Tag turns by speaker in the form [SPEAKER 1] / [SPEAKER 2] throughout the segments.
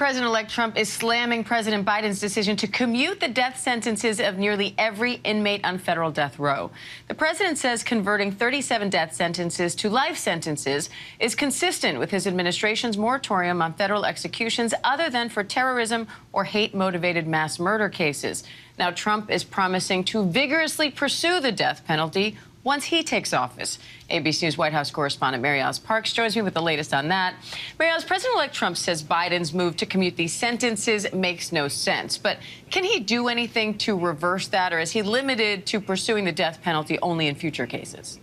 [SPEAKER 1] President-elect Trump is slamming President Biden's decision to commute the death sentences of nearly every inmate on federal death row. The president says converting 37 death sentences to life sentences is consistent with his administration's moratorium on federal executions other than for terrorism or hate-motivated mass murder cases. Now, Trump is promising to vigorously pursue the death penalty once he takes office. ABC News White House correspondent Mary Alice Parks joins me with the latest on that. Mary Alice, President-elect Trump says Biden's move to commute these sentences makes no sense. But can he do anything to reverse that, or is he limited to pursuing the death penalty only in future cases?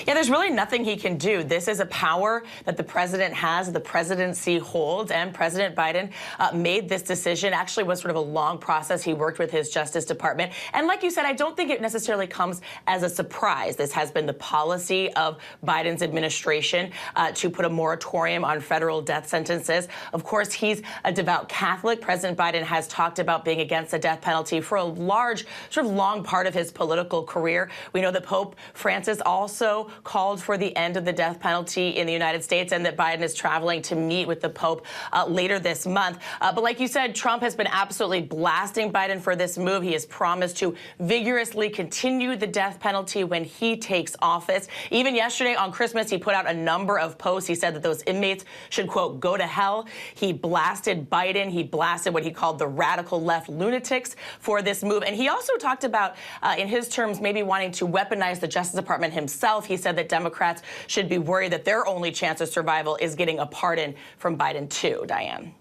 [SPEAKER 2] Yeah, there's really nothing he can do. This is a power that the president has, the presidency holds, and President Biden made this decision. Actually was sort of a long process. He worked with his Justice Department. And like you said, I don't think it necessarily comes as a surprise. This has been the policy of Biden's administration to put a moratorium on federal death sentences. Of course, he's a devout Catholic. President Biden has talked about being against the death penalty for a large, sort of long part of his political career. We know that Pope Francis also called for the end of the death penalty in the United States, and that Biden is traveling to meet with the Pope later this month. But like you said, Trump has been absolutely blasting Biden for this move. He has promised to vigorously continue the death penalty when he takes office. Even yesterday on Christmas, he put out a number of posts. He said that those inmates should, quote, go to hell. He blasted Biden. He blasted what he called the radical left lunatics for this move. And he also talked about, in his terms, maybe wanting to weaponize the Justice Department himself. He said that Democrats should be worried that their only chance of survival is getting a pardon from Biden, too. Diane.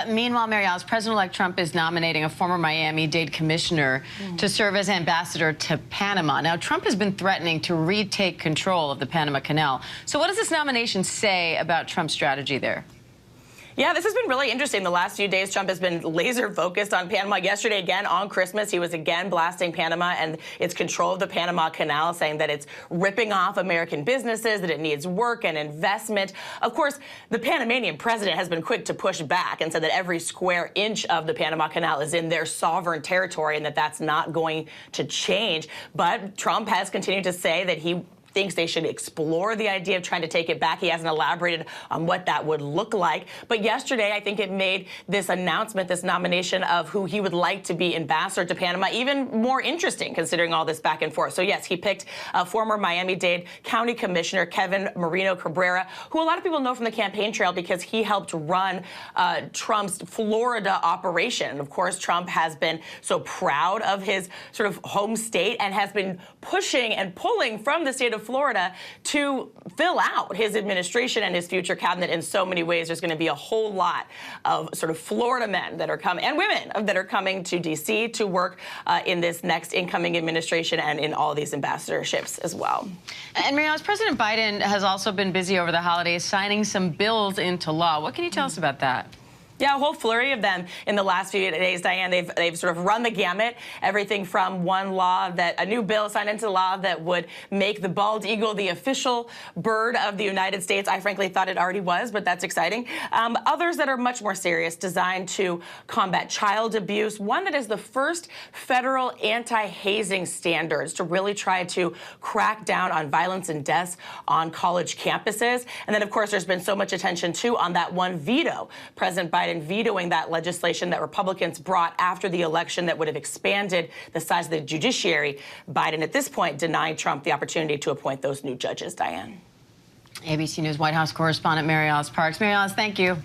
[SPEAKER 1] Meanwhile, Mary Alice, President-elect Trump is nominating a former Miami-Dade commissioner to serve as ambassador to Panama. Now, Trump has been threatening to retake control of the Panama Canal. So what does this nomination say about Trump's strategy there?
[SPEAKER 2] Yeah, this has been really interesting. The last few days, Trump has been laser focused on Panama. Yesterday, again, on Christmas, he was again blasting Panama and its control of the Panama Canal, saying that it's ripping off American businesses, that it needs work and investment. Of course, the Panamanian president has been quick to push back and said that every square inch of the Panama Canal is in their sovereign territory and that that's not going to change. But Trump has continued to say that he thinks they should explore the idea of trying to take it back. He hasn't elaborated on what that would look like. But yesterday, I think it made this announcement, this nomination of who he would like to be ambassador to Panama even more interesting, considering all this back and forth. So yes, he picked former Miami-Dade County Commissioner Kevin Marino Cabrera, who a lot of people know from the campaign trail because he helped run Trump's Florida operation. Of course, Trump has been so proud of his sort of home state and has been pushing and pulling from the state of Florida to fill out his administration and his future cabinet in so many ways. There's going to be a whole lot of sort of Florida men that are coming, and women that are coming to D.C. to work in this next incoming administration and in all these ambassadorships as well.
[SPEAKER 1] And Mary Alice, President Biden has also been busy over the holidays signing some bills into law. What can you tell us about that?
[SPEAKER 2] Yeah, a whole flurry of them in the last few days, Diane. They've sort of run the gamut. Everything from one law that a new bill signed into law that would make the bald eagle the official bird of the United States. I frankly thought it already was, but that's exciting. Others that are much more serious, designed to combat child abuse. One that is the first federal anti-hazing standards to really try to crack down on violence and deaths on college campuses. And then, of course, there's been so much attention, too, on that one veto. President Biden vetoing that legislation that Republicans brought after the election that would have expanded the size of the judiciary. Biden, at this point, denying Trump the opportunity to appoint those new judges. Diane.
[SPEAKER 1] ABC News White House correspondent Mary Alice Parks. Mary Alice, thank you.